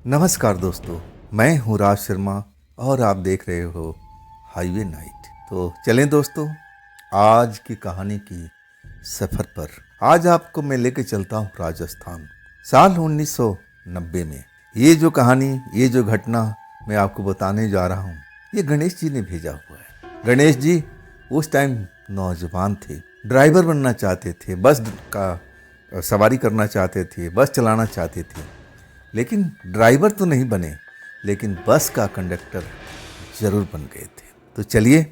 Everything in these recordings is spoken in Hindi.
नमस्कार दोस्तों, मैं हूँ राज शर्मा और आप देख रहे हो हाईवे नाइट। तो चलें दोस्तों, आज की कहानी की सफ़र पर। आज आपको मैं लेके चलता हूँ राजस्थान, साल 1990 में। ये जो कहानी, ये जो घटना मैं आपको बताने जा रहा हूँ, ये गणेश जी ने भेजा हुआ है। गणेश जी उस टाइम नौजवान थे, ड्राइवर बनना चाहते थे, बस का सवारी करना चाहते थे, बस चलाना चाहते थे। लेकिन ड्राइवर तो नहीं बने, लेकिन बस का कंडक्टर जरूर बन गए थे। तो चलिए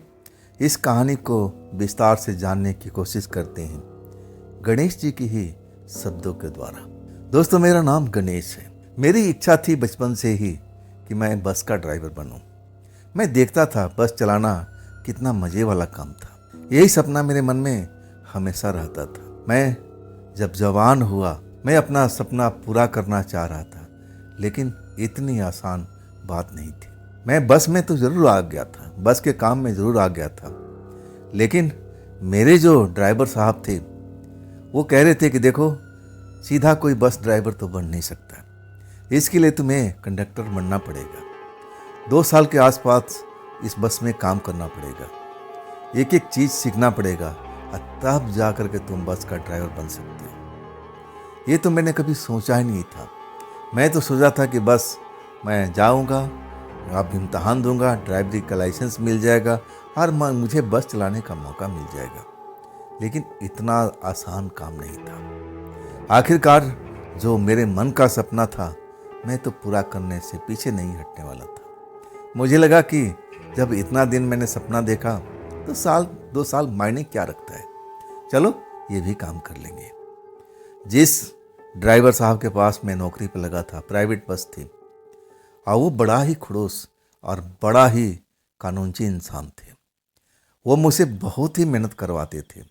इस कहानी को विस्तार से जानने की कोशिश करते हैं गणेश जी की ही शब्दों के द्वारा। दोस्तों, मेरा नाम गणेश है। मेरी इच्छा थी बचपन से ही कि मैं बस का ड्राइवर बनूं। मैं देखता था बस चलाना कितना मज़े वाला काम था। यही सपना मेरे मन में हमेशा रहता था। मैं जब जवान हुआ, मैं अपना सपना पूरा करना चाह रहा था, लेकिन इतनी आसान बात नहीं थी। मैं बस में तो ज़रूर आ गया था, बस के काम में ज़रूर आ गया था, लेकिन मेरे जो ड्राइवर साहब थे वो कह रहे थे कि देखो, सीधा कोई बस ड्राइवर तो बन नहीं सकता, इसके लिए तुम्हें कंडक्टर बनना पड़ेगा। 2 साल के आसपास इस बस में काम करना पड़ेगा, एक एक चीज़ सीखना पड़ेगा, और तब जा कर के तुम बस का ड्राइवर बन सकते हो। ये तो मैंने कभी सोचा ही नहीं था। मैं तो सोचा था कि बस मैं जाऊंगा, अब इम्तहान दूंगा, ड्राइवरी का लाइसेंस मिल जाएगा और मुझे बस चलाने का मौका मिल जाएगा। लेकिन इतना आसान काम नहीं था। आखिरकार जो मेरे मन का सपना था, मैं तो पूरा करने से पीछे नहीं हटने वाला था। मुझे लगा कि जब इतना दिन मैंने सपना देखा, तो 1-2 साल मायने क्या रखता है, चलो ये भी काम कर लेंगे। जिस ड्राइवर साहब के पास मैं नौकरी पर लगा था, प्राइवेट बस थी, और वो बड़ा ही खड़ूस और बड़ा ही कानूनची इंसान थे। वो मुझसे बहुत ही मेहनत करवाते थे।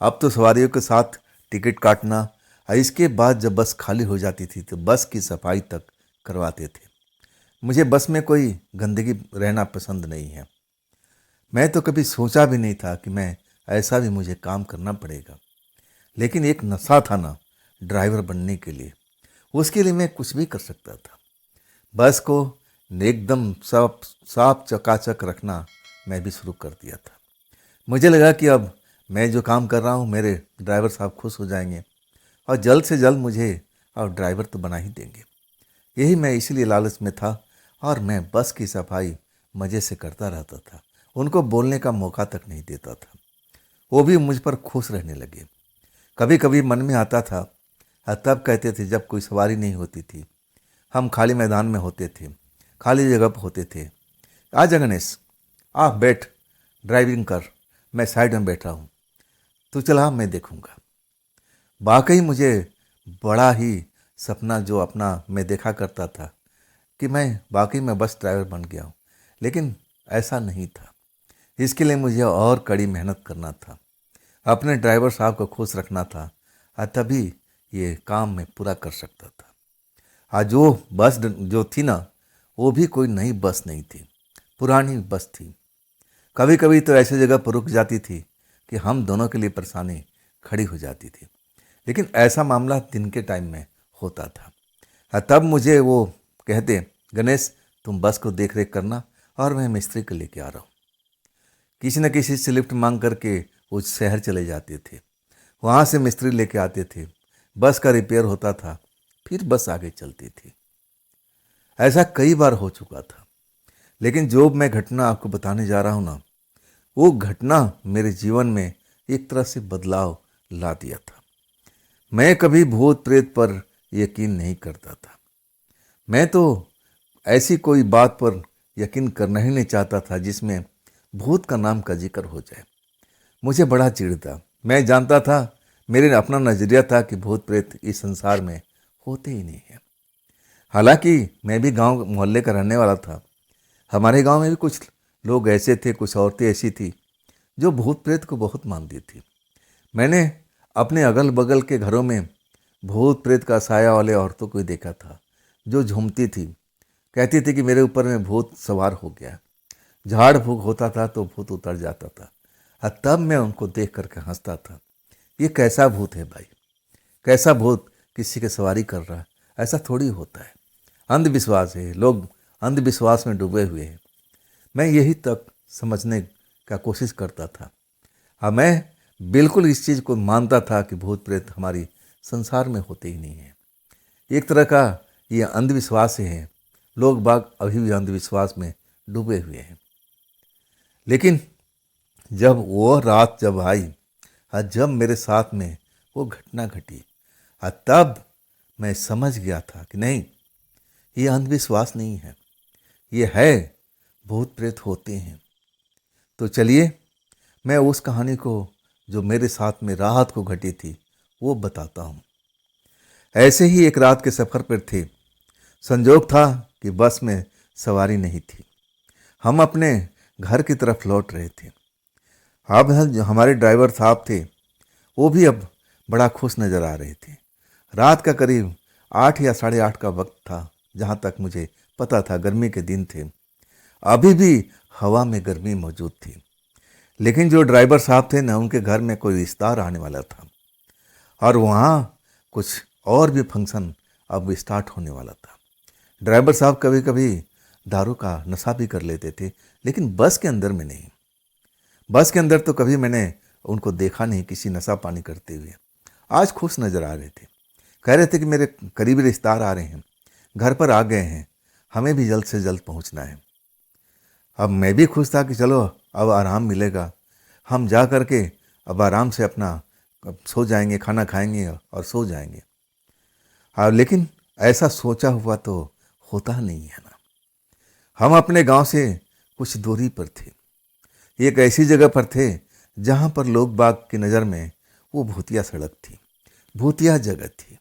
अब तो सवारियों के साथ टिकट काटना, और इसके बाद जब बस खाली हो जाती थी तो बस की सफाई तक करवाते थे। मुझे बस में कोई गंदगी रहना पसंद नहीं है। मैं तो कभी सोचा भी नहीं था कि मैं ऐसा भी मुझे काम करना पड़ेगा। लेकिन एक नशा था ना ड्राइवर बनने के लिए, उसके लिए मैं कुछ भी कर सकता था। बस को एकदम साफ साफ चकाचक रखना मैं भी शुरू कर दिया था। मुझे लगा कि अब मैं जो काम कर रहा हूँ, मेरे ड्राइवर साहब खुश हो जाएंगे और जल्द से जल्द मुझे और ड्राइवर तो बना ही देंगे। यही मैं इसीलिए लालच में था, और मैं बस की सफाई मज़े से करता रहता था। उनको बोलने का मौका तक नहीं देता था। वो भी मुझ पर खुश रहने लगे। कभी कभी मन में आता था, और तब कहते थे जब कोई सवारी नहीं होती थी, हम खाली मैदान में होते थे, खाली जगह पर होते थे, आजा गणेश, आ बैठ, ड्राइविंग कर, मैं साइड में बैठा हूँ, तू चला, मैं देखूँगा। वाकई मुझे बड़ा ही सपना जो अपना मैं देखा करता था कि मैं वाकई में बस ड्राइवर बन गया हूँ। लेकिन ऐसा नहीं था। इसके लिए मुझे और कड़ी मेहनत करना था, अपने ड्राइवर साहब को खुश रखना था, और तभी ये काम मैं पूरा कर सकता था। आज जो बस जो थी ना, वो भी कोई नई बस नहीं थी, पुरानी बस थी। कभी कभी तो ऐसी जगह पर रुक जाती थी कि हम दोनों के लिए परेशानी खड़ी हो जाती थी। लेकिन ऐसा मामला दिन के टाइम में होता था, और तब मुझे वो कहते, गणेश तुम बस को देख रेख करना, और मैं मिस्त्री को लेके आ रहा हूँ। किसी न किसी से लिफ्ट मांग करके वो शहर चले जाते थे, वहाँ से मिस्त्री लेके आते थे, बस का रिपेयर होता था, फिर बस आगे चलती थी। ऐसा कई बार हो चुका था। लेकिन जो मैं घटना आपको बताने जा रहा हूँ ना, वो घटना मेरे जीवन में एक तरह से बदलाव ला दिया था। मैं कभी भूत प्रेत पर यकीन नहीं करता था। मैं तो ऐसी कोई बात पर यकीन करना ही नहीं चाहता था जिसमें भूत का नाम का जिक्र हो जाए। मुझे बड़ा चिढ़ था। मैं जानता था, मेरे अपना नज़रिया था कि भूत प्रेत इस संसार में होते ही नहीं हैं। हालांकि मैं भी गांव मोहल्ले का रहने वाला था। हमारे गांव में भी कुछ लोग ऐसे थे, कुछ औरतें ऐसी थी जो भूत प्रेत को बहुत मानती थी। मैंने अपने अगल बगल के घरों में भूत प्रेत का साया वाले औरतों को देखा था, जो झूमती थी, कहती थी कि मेरे ऊपर में भूत सवार हो गया। झाड़ फूक होता था तो भूत उतर जाता था, और तब मैं उनको देख करके हंसता था। ये कैसा भूत है भाई, कैसा भूत किसी की सवारी कर रहा है, ऐसा थोड़ी होता है। अंधविश्वास है, लोग अंधविश्वास में डूबे हुए हैं। मैं यही तक समझने का कोशिश करता था। हाँ, मैं बिल्कुल इस चीज़ को मानता था कि भूत प्रेत हमारी संसार में होते ही नहीं हैं। एक तरह का ये अंधविश्वास है। लोग बाग अभी भी अंधविश्वास में डूबे हुए हैं। लेकिन जब वो रात जब आई और जब मेरे साथ में वो घटना घटी, तब मैं समझ गया था कि नहीं, ये अंधविश्वास नहीं है, ये है, भूत प्रेत होते हैं। तो चलिए मैं उस कहानी को जो मेरे साथ में रात को घटी थी वो बताता हूँ। ऐसे ही एक रात के सफ़र पर थे। संजोग था कि बस में सवारी नहीं थी। हम अपने घर की तरफ लौट रहे थे। अब जो हमारे ड्राइवर साहब थे वो भी अब बड़ा खुश नज़र आ रहे थे। रात का करीब 8 या 8:30 का वक्त था। जहाँ तक मुझे पता था गर्मी के दिन थे। अभी भी हवा में गर्मी मौजूद थी। लेकिन जो ड्राइवर साहब थे ना, उनके घर में कोई रिश्तेदार आने वाला था और वहाँ कुछ और भी फंक्शन अब स्टार्ट होने वाला था। ड्राइवर साहब कभी कभी दारू का नशा भी कर लेते थे, लेकिन बस के अंदर में नहीं। बस के अंदर तो कभी मैंने उनको देखा नहीं किसी नशा पानी करते हुए। आज खुश नज़र आ रहे थे। कह रहे थे कि मेरे करीबी रिश्तेदार आ रहे हैं, घर पर आ गए हैं, हमें भी जल्द से जल्द पहुंचना है। अब मैं भी खुश था कि चलो अब आराम मिलेगा, हम जा कर के अब आराम से अपना सो जाएंगे, खाना खाएंगे और सो जाएंगे। हाँ, लेकिन ऐसा सोचा हुआ तो होता नहीं है ना। हम अपने गांव से कुछ दूरी पर थे। एक ऐसी जगह पर थे जहां पर लोग बाग की नज़र में वो भूतिया सड़क थी, भूतिया जगह थी।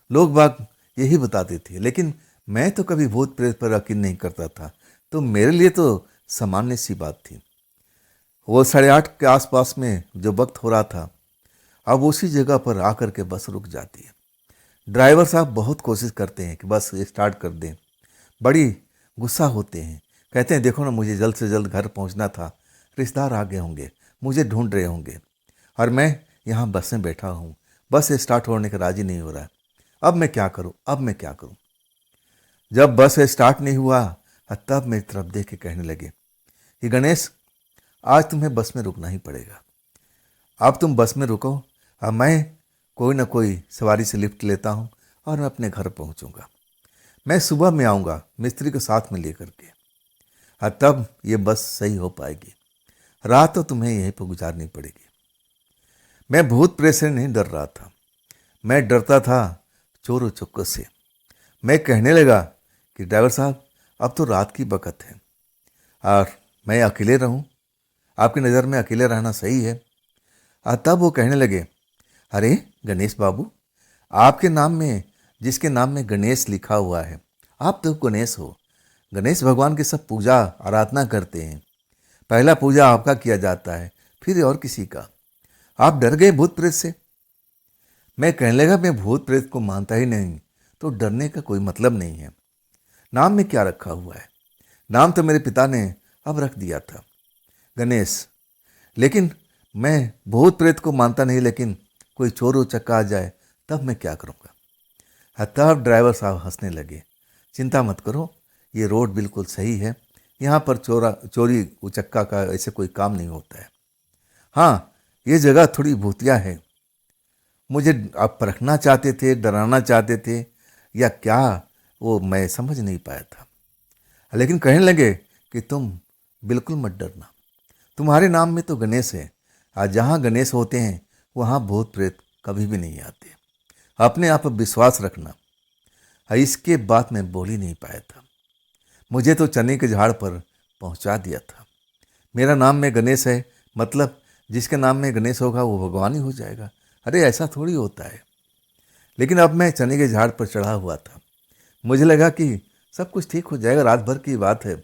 लोग बाग यही बताते थे, लेकिन मैं तो कभी भूत प्रेत पर यकीन नहीं करता था। तो मेरे लिए तो सामान्य सी बात थी। वो 8:30 के आसपास में जो वक्त हो रहा था, अब उसी जगह पर आकर के बस रुक जाती है। ड्राइवर साहब बहुत कोशिश करते हैं कि बस स्टार्ट कर दें। बड़ी गुस्सा होते हैं, कहते हैं देखो ना, मुझे जल्द से जल्द घर पहुंचना था, रिश्तेदार आ गए होंगे, मुझे ढूंढ रहे होंगे और मैं यहाँ बस में बैठा हूँ, बस स्टार्ट होने का राजी नहीं हो रहा है। अब मैं क्या करूँ, अब मैं क्या करूँ। जब बस स्टार्ट नहीं हुआ तब मेरी तरफ देख के कहने लगे कि गणेश, आज तुम्हें बस में रुकना ही पड़ेगा। अब तुम बस में रुको, अब मैं कोई ना कोई सवारी से लिफ्ट लेता हूँ और मैं अपने घर पहुँचूँगा। मैं सुबह में आऊँगा मिस्त्री को साथ में लेकर के, और तब ये बस सही हो पाएगी। रात तो तुम्हें यहीं पर गुजारनी पड़ेगी। मैं भूत प्रेत से नहीं डर रहा था, मैं डरता था चोर चुक्कों से। मैं कहने लगा कि ड्राइवर साहब, अब तो रात की बकत है और मैं अकेले रहूं, आपकी नज़र में अकेले रहना सही है। और तब वो कहने लगे, अरे गणेश बाबू, आपके नाम में, जिसके नाम में गणेश लिखा हुआ है, आप तो गणेश हो। गणेश भगवान की सब पूजा आराधना करते हैं। पहला पूजा आपका किया जाता है, फिर और किसी का। आप डर गए भूत प्रेत से। मैं कहने लगा, मैं भूत प्रेत को मानता ही नहीं, तो डरने का कोई मतलब नहीं है। नाम में क्या रखा हुआ है? नाम तो मेरे पिता ने अब रख दिया था, गणेश। लेकिन मैं भूत प्रेत को मानता नहीं, लेकिन कोई चोर उचक्का आ जाए तब मैं क्या करूँगा। तब ड्राइवर साहब हंसने लगे। चिंता मत करो, ये रोड बिल्कुल सही है, यहाँ पर चोरी उचक्का का ऐसे कोई काम नहीं होता है। हाँ, ये जगह थोड़ी भूतिया है। मुझे आप परखना चाहते थे, डराना चाहते थे या क्या, वो मैं समझ नहीं पाया था। लेकिन कहने लगे कि तुम बिल्कुल मत डरना, तुम्हारे नाम में तो गणेश है, और जहाँ गणेश होते हैं वहाँ भूत प्रेत कभी भी नहीं आते। अपने आप पर विश्वास रखना। इसके बाद मैं बोल ही नहीं पाया था। मुझे तो चने के झाड़ पर पहुँचा दिया था। मेरा नाम में गणेश है, मतलब जिसके नाम में गणेश होगा वो भगवान ही हो जाएगा। अरे ऐसा थोड़ी होता है। लेकिन अब मैं चने के झाड़ पर चढ़ा हुआ था। मुझे लगा कि सब कुछ ठीक हो जाएगा, रात भर की बात है।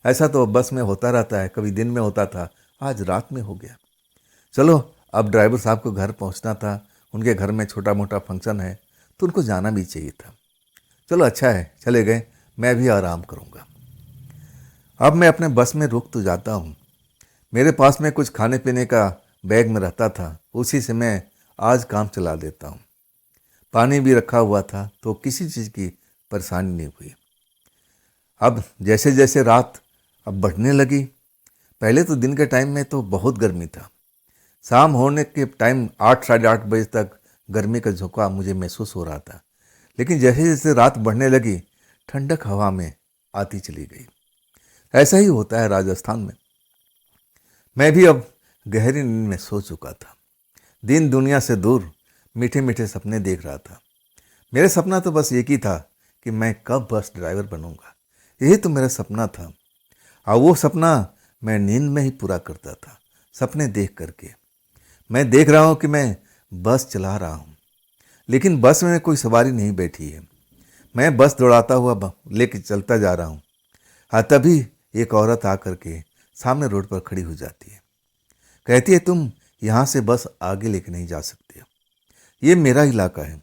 ऐसा तो बस में होता रहता है, कभी दिन में होता था, आज रात में हो गया। चलो, अब ड्राइवर साहब को घर पहुंचना था, उनके घर में छोटा मोटा फंक्शन है, तो उनको जाना भी चाहिए था। चलो अच्छा है, चले गए, मैं भी आराम करूँगा। अब मैं अपने बस में रुक तो जाता हूँ। मेरे पास में कुछ खाने पीने का बैग में रहता था, उसी से मैं आज काम चला देता हूँ। पानी भी रखा हुआ था, तो किसी चीज़ की परेशानी नहीं हुई। अब जैसे जैसे रात अब बढ़ने लगी, पहले तो दिन के टाइम में तो बहुत गर्मी था। शाम होने के टाइम 8 साढ़े 8 बजे तक गर्मी का झोंका मुझे महसूस हो रहा था। लेकिन जैसे जैसे रात बढ़ने लगी, ठंडक हवा में आती चली गई। ऐसा ही होता है राजस्थान में। मैं भी अब गहरी नींद में सो चुका था। दिन दुनिया से दूर मीठे मीठे सपने देख रहा था। मेरा सपना तो बस एक ही था कि मैं कब बस ड्राइवर बनूंगा। यही तो मेरा सपना था, और वो सपना मैं नींद में ही पूरा करता था, सपने देख करके। मैं देख रहा हूँ कि मैं बस चला रहा हूँ, लेकिन बस में कोई सवारी नहीं बैठी है। मैं बस दौड़ाता हुआ लेके चलता जा रहा हूँ। हाँ, तभी एक औरत आकर के सामने रोड पर खड़ी हो जाती है। कहती है, तुम यहाँ से बस आगे लेके नहीं जा सकते, ये मेरा इलाका है,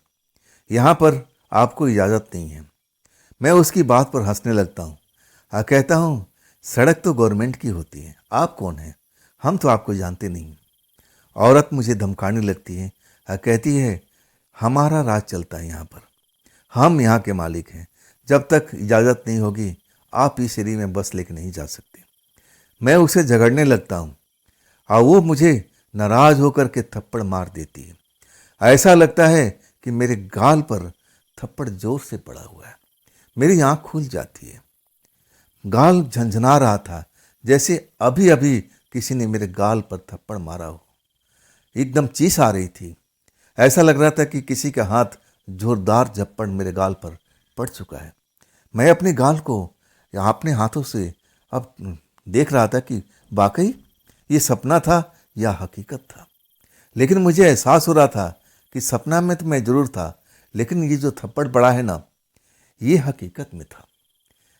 यहाँ पर आपको इजाज़त नहीं है। मैं उसकी बात पर हंसने लगता हूँ। हाँ, कहता हूँ, सड़क तो गवर्नमेंट की होती है, आप कौन हैं, हम तो आपको जानते नहीं। औरत मुझे धमकाने लगती है। हाँ, कहती है, हमारा राज चलता है यहाँ पर, हम यहाँ के मालिक हैं, जब तक इजाज़त नहीं होगी आप इस एरिया में बस लेके नहीं जा सकते। मैं उसे झगड़ने लगता हूँ, और वो मुझे नाराज होकर के थप्पड़ मार देती है। ऐसा लगता है कि मेरे गाल पर थप्पड़ जोर से पड़ा हुआ है। मेरी आँख खुल जाती है। गाल झंझना रहा था, जैसे अभी अभी किसी ने मेरे गाल पर थप्पड़ मारा हो। एकदम चीस आ रही थी। ऐसा लग रहा था कि किसी का हाथ जोरदार झप्पड़ मेरे गाल पर पड़ चुका है। मैं अपने गाल को या अपने हाथों से अब देख रहा था कि वाकई ये सपना था या हकीकत था। लेकिन मुझे एहसास हो रहा था कि सपना में तो मैं जरूर था, लेकिन ये जो थप्पड़ पड़ा है ना, ये हकीकत में था।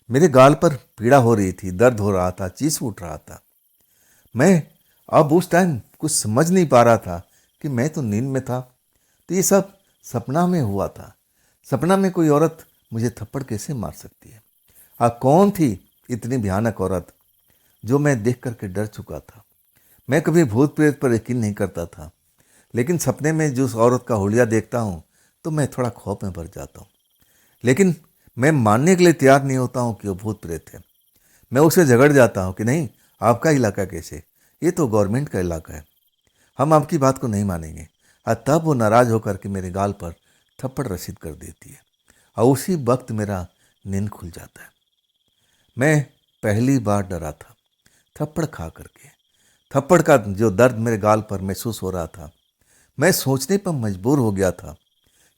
मेरे गाल पर पीड़ा हो रही थी, दर्द हो रहा था, चीस उठ रहा था। मैं अब उस टाइम कुछ समझ नहीं पा रहा था कि मैं तो नींद में था, तो ये सब सपना में हुआ था। सपना में कोई औरत मुझे थप्पड़ कैसे मार सकती है? कौन थी इतनी भयानक औरत जो मैं देख करके डर चुका था? मैं कभी भूत प्रेत पर यकीन नहीं करता था, लेकिन सपने में जो उस औरत का हुलिया देखता हूँ तो मैं थोड़ा खौफ में भर जाता हूँ। लेकिन मैं मानने के लिए तैयार नहीं होता हूँ कि वो भूत प्रेत है। मैं उससे झगड़ जाता हूँ कि नहीं, आपका इलाका कैसे, ये तो गवर्नमेंट का इलाका है, हम आपकी बात को नहीं मानेंगे। और तब वो नाराज होकर के मेरे गाल पर थप्पड़ रसीद कर देती है, और उसी वक्त मेरा नींद खुल जाता है। मैं पहली बार डरा था थप्पड़ खा करके। थप्पड़ का जो दर्द मेरे गाल पर महसूस हो रहा था, मैं सोचने पर मजबूर हो गया था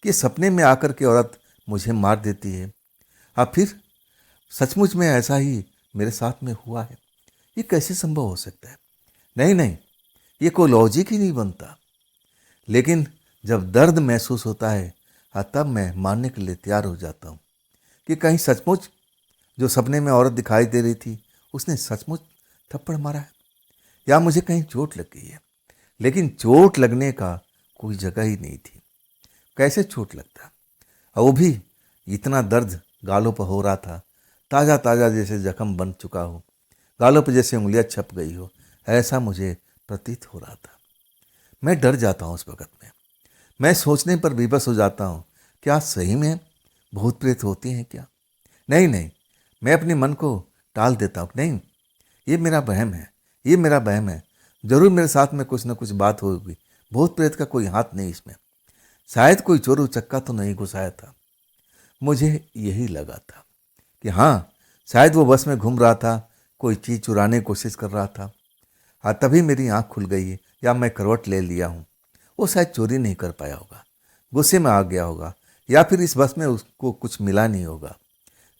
कि सपने में आकर के औरत मुझे मार देती है। फिर सचमुच में ऐसा ही मेरे साथ में हुआ है। ये कैसे संभव हो सकता है? नहीं नहीं, ये कोई लॉजिक ही नहीं बनता। लेकिन जब दर्द महसूस होता है, तब मैं मानने के लिए तैयार हो जाता हूँ कि कहीं सचमुच जो सपने में औरत दिखाई दे रही थी उसने सचमुच थप्पड़ मारा है, या मुझे कहीं चोट लग गई है। लेकिन चोट लगने का कोई जगह ही नहीं थी। कैसे चोट लगता? और वो भी इतना दर्द गालों पर हो रहा था, ताज़ा ताज़ा जैसे जख्म बन चुका हो, गालों पर जैसे उंगलियां छप गई हो, ऐसा मुझे प्रतीत हो रहा था। मैं डर जाता हूँ उस वक़्त में। मैं सोचने पर विवश हो जाता हूँ, क्या सही में भूत प्रेत होती हैं क्या? नहीं नहीं, मैं अपने मन को टाल देता हूँ। नहीं, ये मेरा वहम है, ये मेरा वहम है। जरूर मेरे साथ में कुछ न कुछ बात होगी, भूत प्रेत का कोई हाथ नहीं इसमें, शायद कोई चोर उचक्का तो नहीं घुसाया था। मुझे यही लगा था कि हाँ, शायद वो बस में घूम रहा था, कोई चीज़ चुराने की कोशिश कर रहा था। तभी मेरी आँख खुल गई है, या मैं करवट ले लिया हूँ। वो शायद चोरी नहीं कर पाया होगा, गुस्से में आ गया होगा, या फिर इस बस में उसको कुछ मिला नहीं होगा,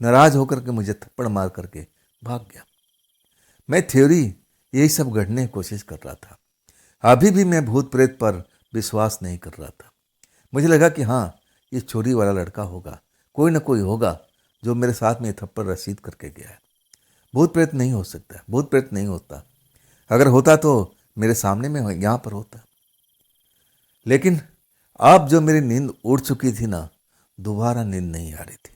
नाराज होकर के मुझे थप्पड़ मार करके भाग गया। मैं थ्योरी यही सब गढ़ने की कोशिश कर रहा था। अभी भी मैं भूत प्रेत पर विश्वास नहीं कर रहा था। मुझे लगा कि हाँ, ये चोरी वाला लड़का होगा, कोई ना कोई होगा जो मेरे साथ में थप्पड़ रसीद करके गया है। भूत प्रेत नहीं हो सकता, भूत प्रेत नहीं होता। अगर होता तो मेरे सामने में यहाँ पर होता। लेकिन अब जो मेरी नींद उड़ चुकी थी ना, दोबारा नींद नहीं आ रही थी।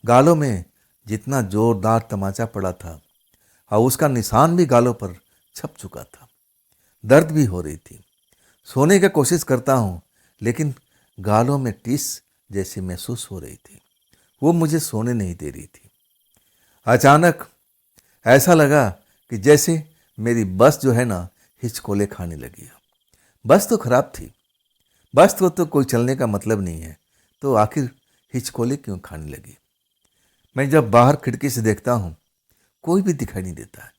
गालों में जितना जोरदार तमाचा पड़ा था, और उसका निशान भी गालों पर छप चुका था। दर्द भी हो रही थी। सोने की कोशिश करता हूँ, लेकिन गालों में टीस जैसी महसूस हो रही थी। वो मुझे सोने नहीं दे रही थी। अचानक ऐसा लगा कि जैसे मेरी बस जो है ना हिचकोले खाने लगी है। बस तो खराब थी, बस तो कोई चलने का मतलब नहीं है, तो आखिर हिचकोले क्यों खाने लगी। मैं जब बाहर खिड़की से देखता हूँ कोई भी दिखाई नहीं देता है,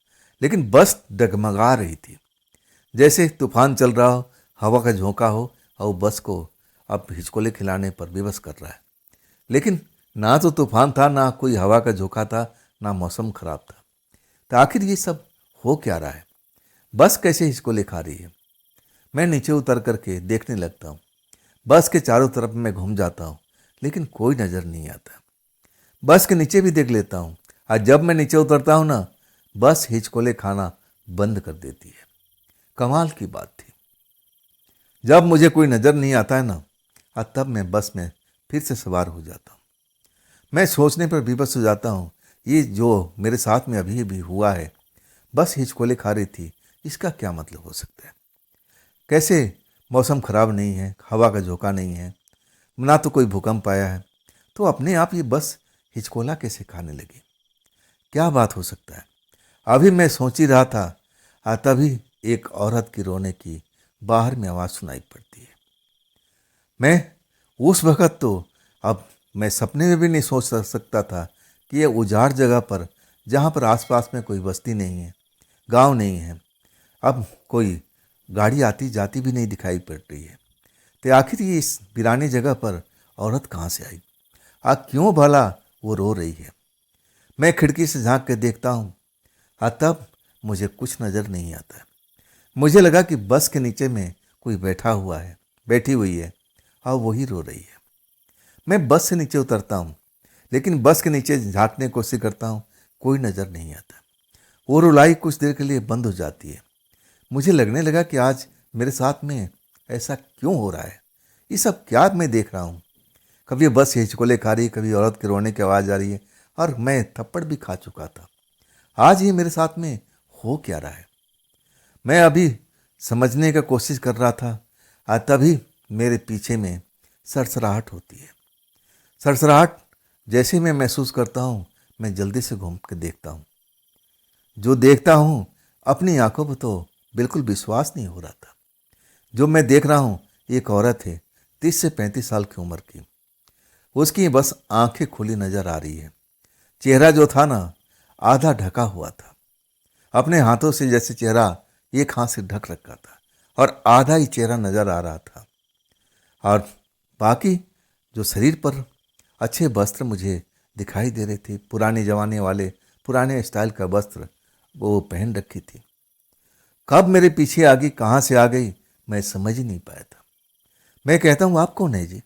लेकिन बस डगमगा रही थी, जैसे तूफान चल रहा हो, हवा का झोंका हो और बस को अब हिचकोले खिलाने पर विवश कर रहा है। लेकिन ना तो तूफान था, ना कोई हवा का झोंका था, ना मौसम खराब था। तो आखिर ये सब हो क्या रहा है, बस कैसे हिचकोले खा रही है। मैं नीचे उतर करके देखने लगता हूँ। बस के चारों तरफ मैं घूम जाता हूँ, लेकिन कोई नज़र नहीं आता। बस के नीचे भी देख लेता हूँ, और जब मैं नीचे उतरता हूँ ना, बस हिचकोले खाना बंद कर देती है। कमाल की बात थी। जब मुझे कोई नज़र नहीं आता है ना, और तब मैं बस में फिर से सवार हो जाता हूँ। मैं सोचने पर विवश हो जाता हूँ, ये जो मेरे साथ में अभी भी हुआ है, बस हिचकोले खा रही थी, इसका क्या मतलब हो सकता है। कैसे मौसम खराब नहीं है, हवा का झोंका नहीं है, ना तो कोई भूकंप आया है, तो अपने आप ये बस हिचकोला कैसे खाने लगी। क्या बात हो सकता है। अभी मैं सोच ही रहा था, तभी एक औरत की रोने की बाहर में आवाज़ सुनाई पड़ती है। मैं उस वक़्त तो अब मैं सपने में भी नहीं सोच सकता था कि ये उजाड़ जगह पर, जहाँ पर आसपास में कोई बस्ती नहीं है, गांव नहीं है, अब कोई गाड़ी आती जाती भी नहीं दिखाई पड़ रही है। तो आखिर ये इस वीरानी जगह पर औरत कहाँ से आई, क्यों भला वो रो रही है। मैं खिड़की से झांक के देखता हूँ, तब मुझे कुछ नज़र नहीं आता है। मुझे लगा कि बस के नीचे में कोई बैठा हुआ है, बैठी हुई है, और वही रो रही है। मैं बस से नीचे उतरता हूँ, लेकिन बस के नीचे झांकने की कोशिश करता हूँ, कोई नज़र नहीं आता। वो रुलाई कुछ देर के लिए बंद हो जाती है। मुझे लगने लगा कि आज मेरे साथ में ऐसा क्यों हो रहा है, ये सब क्या मैं देख रहा हूँ। कभी बस हिचकोले खा रही है, कभी औरत के रोने की आवाज़ आ रही है, और मैं थप्पड़ भी खा चुका था। आज ये मेरे साथ में हो क्या रहा है। मैं अभी समझने का कोशिश कर रहा था, तभी मेरे पीछे में सरसराहट होती है। सरसराहट जैसे मैं महसूस करता हूँ, मैं जल्दी से घूम के देखता हूँ। जो देखता हूँ अपनी आंखों पर तो बिल्कुल विश्वास नहीं हो रहा था। जो मैं देख रहा हूँ, एक औरत है, 30 से 35 साल की उम्र की। उसकी बस आंखें खुली नजर आ रही है। चेहरा जो था ना, आधा ढका हुआ था। अपने हाथों से जैसे चेहरा एक हाथ से ढक रखा था, और आधा ही चेहरा नजर आ रहा था, और बाकी जो शरीर पर अच्छे वस्त्र मुझे दिखाई दे रहे थे, पुराने जमाने वाले पुराने स्टाइल का वस्त्र वो पहन रखी थी। कब मेरे पीछे आ गई, कहाँ से आ गई, मैं समझ ही नहीं पाया था। मैं कहता हूँ, आप कौन है जी,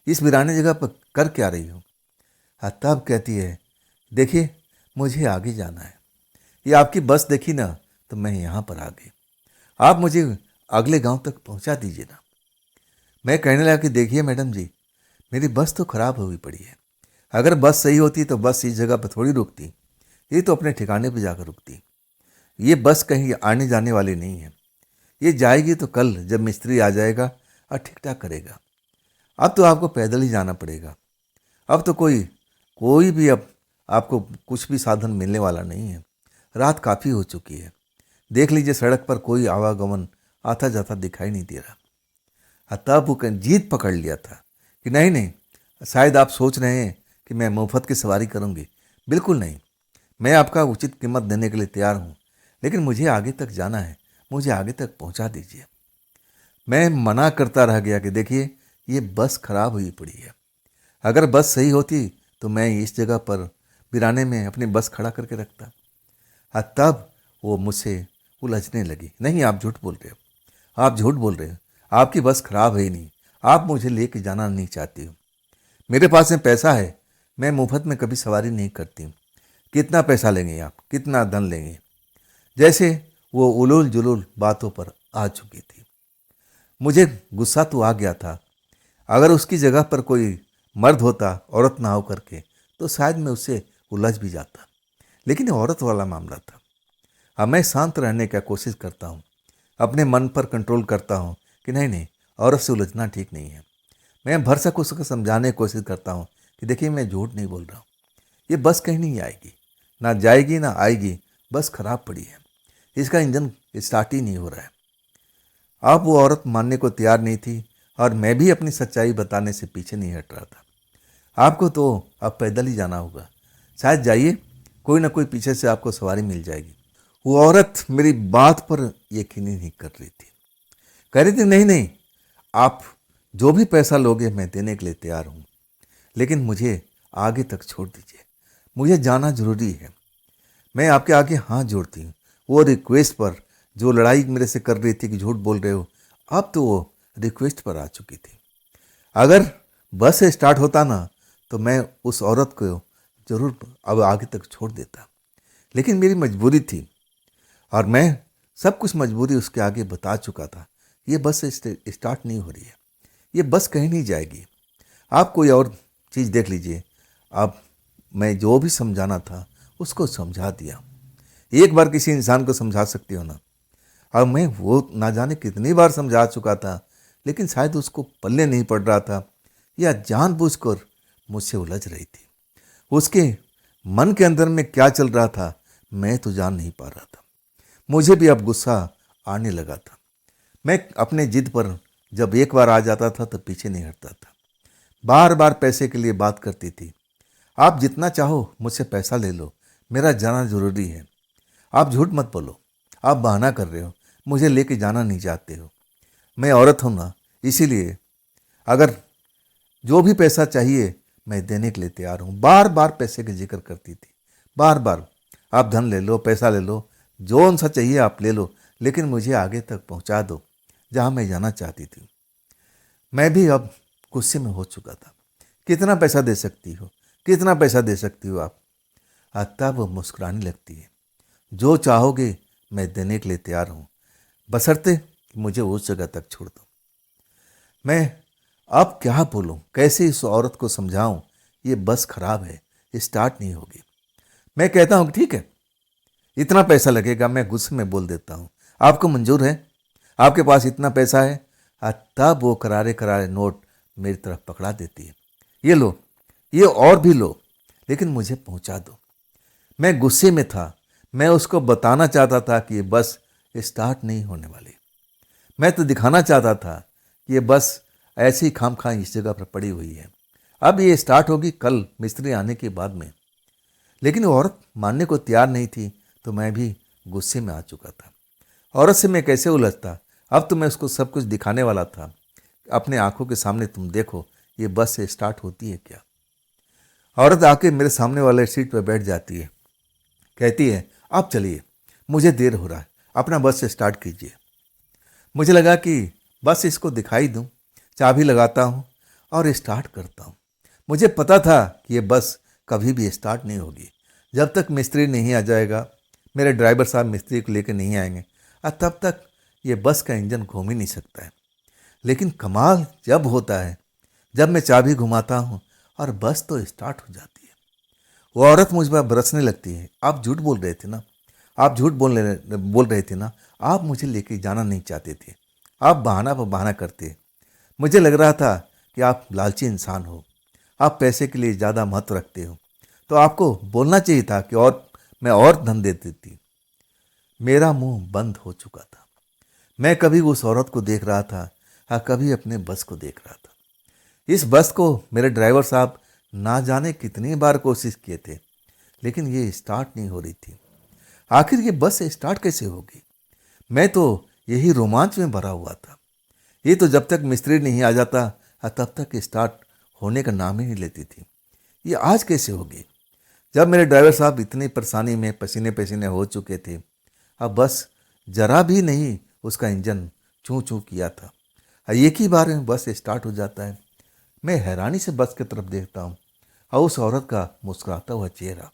इस वीरानी जगह पर कर क्या रही हो। तब कहती है, देखिए मुझे आगे जाना है, ये आपकी बस देखी ना, तो मैं यहाँ पर आ गई, आप मुझे अगले गांव तक पहुँचा दीजिए ना। मैं कहने लगा कि देखिए मैडम जी, मेरी बस तो खराब हुई पड़ी है। अगर बस सही होती तो बस इस जगह पर थोड़ी रुकती, ये तो अपने ठिकाने पर जाकर रुकती। ये बस कहीं आने जाने वाली नहीं है, ये जाएगी तो कल जब मिस्त्री आ जाएगा और ठीक ठाक करेगा। अब तो आपको पैदल ही जाना पड़ेगा। अब तो कोई कोई भी अब आपको कुछ भी साधन मिलने वाला नहीं है। रात काफ़ी हो चुकी है, देख लीजिए सड़क पर कोई आवागमन आता जाता दिखाई नहीं दे रहा। तब वो जीत पकड़ लिया था कि नहीं नहीं, शायद आप सोच रहे हैं कि मैं मुफ्त की सवारी करूंगी। बिल्कुल नहीं, मैं आपका उचित कीमत देने के लिए तैयार हूँ, लेकिन मुझे आगे तक जाना है, मुझे आगे तक पहुँचा दीजिए। मैं मना करता रह गया कि देखिए ये बस खराब हुई पड़ी है, अगर बस सही होती तो मैं इस जगह पर बिराने में अपनी बस खड़ा करके रखता। तब वो मुझसे उलझने लगी, नहीं आप झूठ बोल रहे हो, आप झूठ बोल रहे हो, आपकी बस खराब है ही नहीं, आप मुझे लेके जाना नहीं चाहती हो। मेरे पास में पैसा है, मैं मुफ्त में कभी सवारी नहीं करती हूँ। कितना पैसा लेंगे आप, कितना धन लेंगे। जैसे वो उलूल जुलूल बातों पर आ चुकी थी। मुझे गुस्सा तो आ गया था, अगर उसकी जगह पर कोई मर्द होता, औरत ना हो करके, तो शायद मैं उससे उलझ भी जाता, लेकिन औरत वाला मामला था। अब मैं शांत रहने का कोशिश करता हूँ, अपने मन पर कंट्रोल करता हूँ कि नहीं नहीं, औरत से उलझना ठीक नहीं है। मैं भरसक उसको समझाने की कोशिश करता हूँ कि देखिए मैं झूठ नहीं बोल रहा हूँ, ये बस कहीं नहीं आएगी, ना जाएगी ना आएगी, बस खराब पड़ी है, इसका इंजन स्टार्ट ही नहीं हो रहा है। अब वो औरत मानने को तैयार नहीं थी और मैं भी अपनी सच्चाई बताने से पीछे नहीं हट रहा था। आपको तो अब पैदल ही जाना होगा, शायद जाइए, कोई ना कोई पीछे से आपको सवारी मिल जाएगी। वो औरत मेरी बात पर यकीन ही नहीं कर रही थी। कह रही थी नहीं नहीं, आप जो भी पैसा लोगे मैं देने के लिए तैयार हूँ, लेकिन मुझे आगे तक छोड़ दीजिए, मुझे जाना जरूरी है। मैं आपके आगे हाथ जोड़ती हूँ। वो रिक्वेस्ट पर जो लड़ाई मेरे से कर रही थी कि झूठ बोल रहे हो, अब तो वो रिक्वेस्ट पर आ चुकी थी। अगर बस स्टार्ट होता ना तो मैं उस औरत को जरूर अब आगे तक छोड़ देता, लेकिन मेरी मजबूरी थी और मैं सब कुछ मजबूरी उसके आगे बता चुका था। ये बस स्टार्ट नहीं हो रही है, ये बस कहीं नहीं जाएगी, आप कोई और चीज़ देख लीजिए। अब मैं जो भी समझाना था उसको समझा दिया। एक बार किसी इंसान को समझा सकती हो ना, अब मैं वो ना जाने कितनी बार समझा चुका था, लेकिन शायद उसको पल्ले नहीं पड़ रहा था या जानबूझकर मुझसे उलझ रही थी। उसके मन के अंदर में क्या चल रहा था मैं तो जान नहीं पा रहा था। मुझे भी अब गुस्सा आने लगा था। मैं अपने जिद पर जब एक बार आ जाता था तो पीछे नहीं हटता था। बार बार पैसे के लिए बात करती थी। आप जितना चाहो मुझसे पैसा ले लो, मेरा जाना जरूरी है। आप झूठ मत बोलो, आप बहाना कर रहे हो, मुझे लेके जाना नहीं चाहते हो। मैं औरत हूं ना, इसीलिए अगर जो भी पैसा चाहिए मैं देने के लिए तैयार हूँ। बार बार पैसे का जिक्र करती थी, बार बार, आप धन ले लो, पैसा ले लो, जो सा चाहिए आप ले लो, लेकिन मुझे आगे तक पहुँचा दो जहाँ मैं जाना चाहती थी। मैं भी अब गुस्से में हो चुका था। कितना पैसा दे सकती हो, कितना पैसा दे सकती हो आप? तब वो मुस्कुराने लगती है। जो चाहोगे मैं देने के लिए तैयार हूँ, बशर्ते कि मुझे उस जगह तक छोड़ दो। मैं अब क्या बोलूं, कैसे इस औरत को समझाऊं, ये बस खराब है, स्टार्ट नहीं होगी। मैं कहता हूं कि ठीक है, इतना पैसा लगेगा, मैं गुस्से में बोल देता हूं। आपको मंजूर है? आपके पास इतना पैसा है? तब वो करारे करारे नोट मेरी तरफ पकड़ा देती है। ये लो, ये और भी लो, लेकिन मुझे पहुंचा दो। मैं गुस्से में था। मैं उसको बताना चाहता था कि ये बस स्टार्ट नहीं होने वाली। मैं तो दिखाना चाहता था कि ये बस ऐसे ही खाम खा इस जगह पर पड़ी हुई है, अब ये स्टार्ट होगी कल मिस्त्री आने के बाद में। लेकिन वो औरत मानने को तैयार नहीं थी, तो मैं भी गुस्से में आ चुका था। औरत से मैं कैसे उलझता? अब तो मैं उसको सब कुछ दिखाने वाला था। अपने आंखों के सामने तुम देखो ये बस से स्टार्ट होती है क्या। औरत आके मेरे सामने वाले सीट पर बैठ जाती है, कहती है आप चलिए, मुझे देर हो रहा है, अपना बस से स्टार्ट कीजिए। मुझे लगा कि बस इसको दिखाई दूं, चाबी लगाता हूं और स्टार्ट करता हूं। मुझे पता था कि ये बस कभी भी स्टार्ट नहीं होगी जब तक मिस्त्री नहीं आ जाएगा, मेरे ड्राइवर साहब मिस्त्री को लेकर नहीं आएंगे, और तब तक ये बस का इंजन घूम ही नहीं सकता है। लेकिन कमाल जब होता है जब मैं चाबी घुमाता हूँ और बस तो स्टार्ट हो जाती है। वो औरत मुझ पर बरसने लगती है। आप झूठ बोल रहे थे ना, आप झूठ बोल रहे थे ना, आप मुझे लेके जाना नहीं चाहते थे, आप बहाना पर बहाना करते। मुझे लग रहा था कि आप लालची इंसान हो, आप पैसे के लिए ज़्यादा महत्व रखते हो, तो आपको बोलना चाहिए था कि और मैं और धन दे देती। मेरा मुंह बंद हो चुका था। मैं कभी उस औरत को देख रहा था और कभी अपने बस को देख रहा था। इस बस को मेरे ड्राइवर साहब ना जाने कितनी बार कोशिश किए थे, लेकिन ये स्टार्ट नहीं हो रही थी। आखिर ये बस स्टार्ट कैसे होगी? मैं तो यही रोमांच में भरा हुआ था। ये तो जब तक मिस्त्री नहीं आ जाता तब तक स्टार्ट होने का नाम ही नहीं लेती थी। ये आज कैसे होगी जब मेरे ड्राइवर साहब इतनी परेशानी में पसीने पसीने हो चुके थे। अब बस जरा भी नहीं उसका इंजन चूं चूं किया था, एक ही बार में बस स्टार्ट हो जाता है। मैं हैरानी से बस की तरफ देखता हूँ और उस औरत का मुस्कुराता हुआ चेहरा।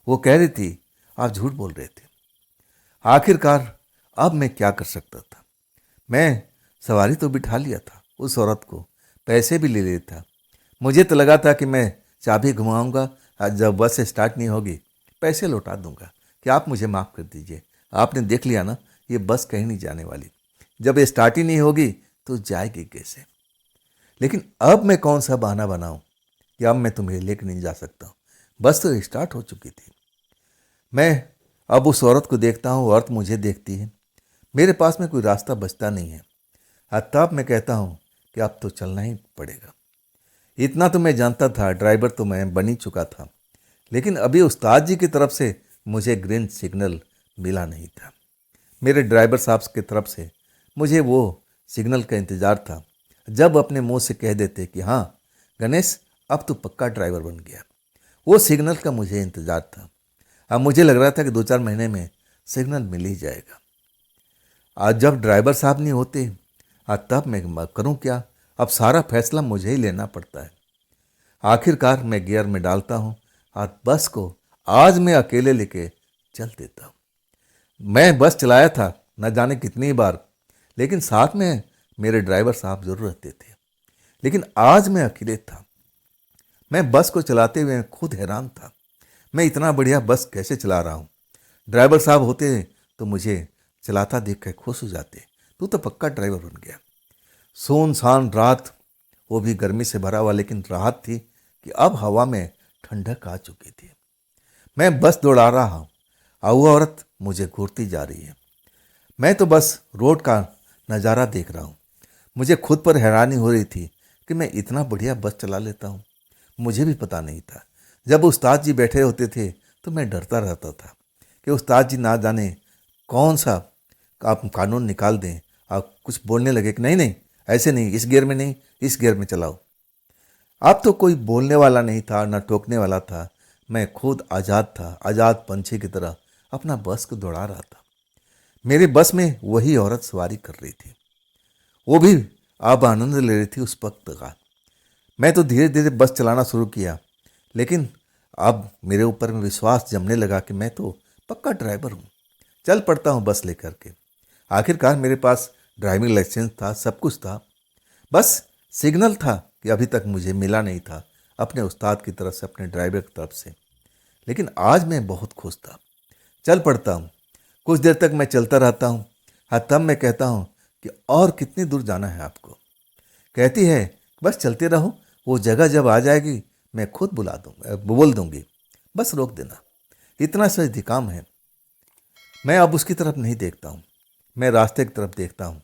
वो कह रही थी आप झूठ बोल रहे थे। आखिरकार अब मैं क्या कर सकता था? मैं सवारी तो बिठा लिया था उस औरत को, पैसे भी ले लिया था। मुझे तो लगा था कि मैं चाबी घुमाऊंगा और जब बस स्टार्ट नहीं होगी पैसे लौटा दूंगा कि आप मुझे माफ़ कर दीजिए, आपने देख लिया ना ये बस कहीं नहीं जाने वाली, जब ये स्टार्ट ही नहीं होगी तो जाएगी कैसे। लेकिन अब मैं कौन सा बहाना बनाऊं कि अब मैं तुम्हें लेकर नहीं जा सकता। बस तो स्टार्ट हो चुकी थी। मैं अब उस औरत को देखता हूँ, औरत मुझे देखती है। मेरे पास में कोई रास्ता बचता नहीं है। तब मैं कहता हूँ कि अब तो चलना ही पड़ेगा। इतना तो मैं जानता था, ड्राइवर तो मैं बन ही चुका था, लेकिन अभी उस्ताद जी की तरफ से मुझे ग्रीन सिग्नल मिला नहीं था। मेरे ड्राइवर साहब की तरफ से मुझे वो सिग्नल का इंतज़ार था, जब अपने मुंह से कह देते कि हाँ गणेश, अब तो पक्का ड्राइवर बन गया। वो सिग्नल का मुझे इंतज़ार था। अब मुझे लग रहा था कि 2-4 महीने में सिग्नल मिल ही जाएगा। आज जब ड्राइवर साहब नहीं होते, आज तब मैं करूं क्या? अब सारा फैसला मुझे ही लेना पड़ता है। आखिरकार मैं गियर में डालता हूं और बस को आज मैं अकेले लेके चल देता हूं। मैं बस चलाया था न जाने कितनी बार, लेकिन साथ में मेरे ड्राइवर साहब जरूर रहते थे। लेकिन आज मैं अकेले था। मैं बस को चलाते हुए खुद हैरान था। मैं इतना बढ़िया बस कैसे चला रहा हूँ? ड्राइवर साहब होते तो मुझे चलाता देख कर खुश हो जाते, तू तो पक्का ड्राइवर बन गया। सुनसान रात, वो भी गर्मी से भरा हुआ, लेकिन राहत थी कि अब हवा में ठंडक आ चुकी थी। मैं बस दौड़ा रहा हूँ और वो औरत मुझे घूरती जा रही है। मैं तो बस रोड का नज़ारा देख रहा हूँ। मुझे खुद पर हैरानी हो रही थी कि मैं इतना बढ़िया बस चला लेता हूँ। मुझे भी पता नहीं था। जब उस्ताद जी बैठे होते थे तो मैं डरता रहता था कि उस्ताद जी ना जाने कौन सा आप कानून निकाल दें और कुछ बोलने लगे कि नहीं नहीं ऐसे नहीं, इस गियर में नहीं, इस गियर में चलाओ। अब तो कोई बोलने वाला नहीं था, ना टोकने वाला था। मैं खुद आज़ाद था, आज़ाद पंछी की तरह अपना बस को दौड़ा रहा था। मेरी बस में वही औरत सवारी कर रही थी। वो भी अब आनंद ले रही थी उस वक्त का। मैं तो धीरे धीरे बस चलाना शुरू किया, लेकिन अब मेरे ऊपर में विश्वास जमने लगा कि मैं तो पक्का ड्राइवर हूँ। चल पड़ता हूँ बस लेकर के। आखिरकार मेरे पास ड्राइविंग लाइसेंस था, सब कुछ था। बस सिग्नल था कि अभी तक मुझे मिला नहीं था अपने उस्ताद की तरफ से, अपने ड्राइवर की तरफ से। लेकिन आज मैं बहुत खुश था। चल पड़ता हूँ। कुछ देर तक मैं चलता रहता हूँ। हाँ, तब मैं कहता हूँ कि और कितनी दूर जाना है आपको? कहती है बस चलते रहो, वो जगह जब आ जाएगी मैं खुद बुला दूंगा, बोल दूंगी, बस रोक देना। इतना सा काम है। मैं अब उसकी तरफ नहीं देखता हूँ, मैं रास्ते की तरफ देखता हूँ।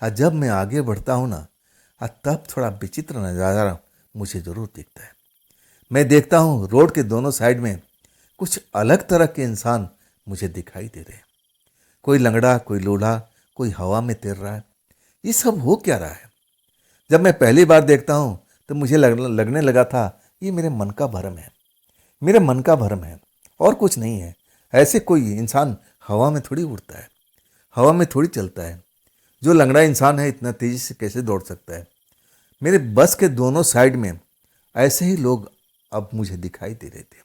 और जब मैं आगे बढ़ता हूँ ना, तब थोड़ा विचित्र नज़ारा मुझे ज़रूर दिखता है। मैं देखता हूँ रोड के दोनों साइड में कुछ अलग तरह के इंसान मुझे दिखाई दे रहे हैं। कोई लंगड़ा, कोई लूढ़ा, कोई हवा में तैर रहा है। ये सब हो क्या रहा है? जब मैं पहली बार देखता हूँ तो मुझे लगने लगा था ये मेरे मन का भ्रम है, मेरे मन का भ्रम है और कुछ नहीं है। ऐसे कोई इंसान हवा में थोड़ी उड़ता है, हवा में थोड़ी चलता है। जो लंगड़ा इंसान है इतना तेजी से कैसे दौड़ सकता है? मेरे बस के दोनों साइड में ऐसे ही लोग अब मुझे दिखाई दे रहे थे,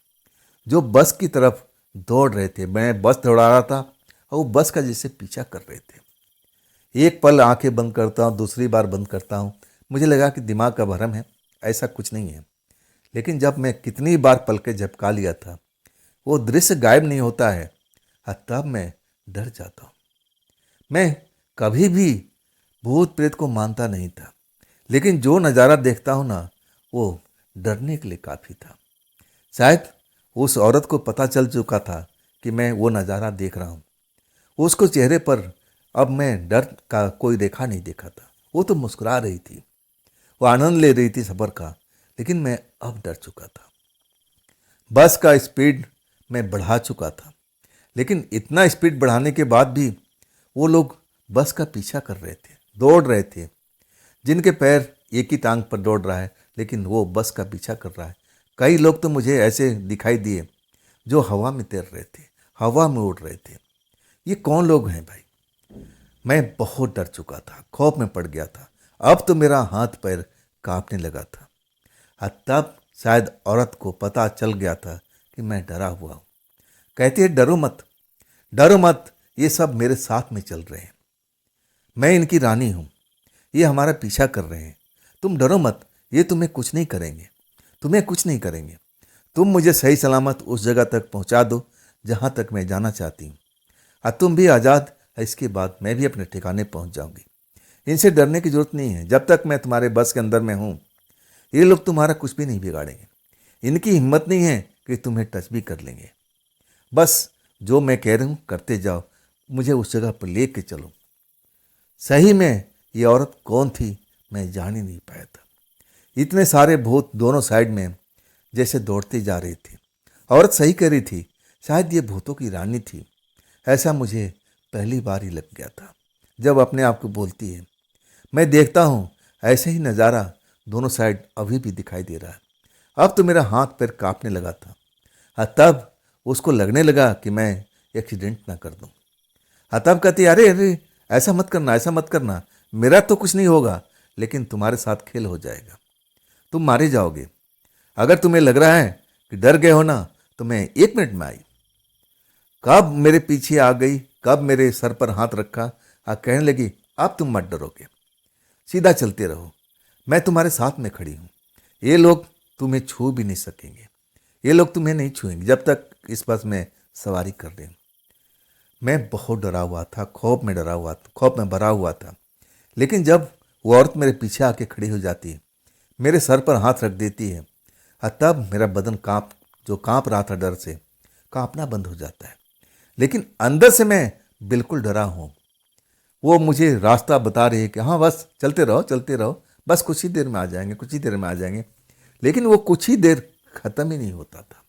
जो बस की तरफ दौड़ रहे थे। मैं बस दौड़ा रहा था और वो बस का जैसे पीछा कर रहे थे। एक पल आंखें बंद करता हूँ, दूसरी बार बंद करता हूँ। मुझे लगा कि दिमाग का भ्रम है, ऐसा कुछ नहीं है। लेकिन जब मैं कितनी बार पलकें झपका लिया था, वो दृश्य गायब नहीं होता है, तब मैं डर जाता हूँ। मैं कभी भी भूत प्रेत को मानता नहीं था, लेकिन जो नज़ारा देखता हूँ ना, वो डरने के लिए काफ़ी था। शायद उस औरत को पता चल चुका था कि मैं वो नज़ारा देख रहा हूँ। उसको चेहरे पर अब मैं डर का कोई रेखा नहीं देखा था। वो तो मुस्कुरा रही थी, वो आनंद ले रही थी सफ़र का, लेकिन मैं अब डर चुका था। बस का स्पीड मैं बढ़ा चुका था, लेकिन इतना स्पीड बढ़ाने के बाद भी वो लोग बस का पीछा कर रहे थे, दौड़ रहे थे। जिनके पैर एक ही टांग पर दौड़ रहा है, लेकिन वो बस का पीछा कर रहा है। कई लोग तो मुझे ऐसे दिखाई दिए जो हवा में तैर रहे थे, हवा में उड़ रहे थे। ये कौन लोग हैं भाई? मैं बहुत डर चुका था, खौफ में पड़ गया था। अब तो मेरा हाथ पैर कांपने लगा था। तब शायद औरत को पता चल गया था कि मैं डरा हुआ हूँ। कहती है डरो मत, डरो मत, ये सब मेरे साथ में चल रहे हैं। मैं इनकी रानी हूँ, ये हमारा पीछा कर रहे हैं। तुम डरो मत, ये तुम्हें कुछ नहीं करेंगे, तुम्हें कुछ नहीं करेंगे। तुम मुझे सही सलामत उस जगह तक पहुँचा दो जहाँ तक मैं जाना चाहती हूँ, और तुम भी आज़ाद। इसके बाद मैं भी अपने ठिकाने पहुँच जाऊँगी। इनसे डरने की जरूरत नहीं है। जब तक मैं तुम्हारे बस के अंदर में हूँ, ये लोग तुम्हारा कुछ भी नहीं बिगाड़ेंगे। इनकी हिम्मत नहीं है कि तुम्हें टच भी कर लेंगे। बस जो मैं कह रहा हूँ करते जाओ, मुझे उस जगह पर ले के चलो। सही में ये औरत कौन थी मैं जान ही नहीं पाया था। इतने सारे भूत दोनों साइड में जैसे दौड़ते जा रहे थे। औरत सही कह रही थी, शायद ये भूतों की रानी थी। ऐसा मुझे पहली बार ही लग गया था जब अपने आप को बोलती है। मैं देखता हूँ ऐसे ही नज़ारा दोनों साइड अभी भी दिखाई दे रहा है। अब तो मेरा हाथ पैर कांपने लगा था। तब उसको लगने लगा कि मैं एक्सीडेंट ना कर दूं। तब कहती, अरे अरे ऐसा मत करना, ऐसा मत करना, मेरा तो कुछ नहीं होगा, लेकिन तुम्हारे साथ खेल हो जाएगा, तुम मारे जाओगे। अगर तुम्हें लग रहा है कि डर गए हो ना, तो मैं 1 मिनट में आई। कब मेरे पीछे आ गई, कब मेरे सर पर हाथ रखा और कहने लगी, अब तुम मत डरोगे, सीधा चलते रहो, मैं तुम्हारे साथ में खड़ी हूँ। ये लोग तुम्हें छू भी नहीं सकेंगे, ये लोग तुम्हें नहीं छुएंगे जब तक इस बस में सवारी कर रहे हो। मैं बहुत डरा हुआ था, खौफ में भरा हुआ था। लेकिन जब वो औरत मेरे पीछे आके खड़ी हो जाती है, मेरे सर पर हाथ रख देती है, तब मेरा बदन कांप रहा था डर से, कांपना बंद हो जाता है। लेकिन अंदर से मैं बिल्कुल डरा हूँ। वो मुझे रास्ता बता रही है कि हाँ बस चलते रहो, बस कुछ ही देर में आ जाएंगे। लेकिन वो कुछ ही देर खत्म ही नहीं होता था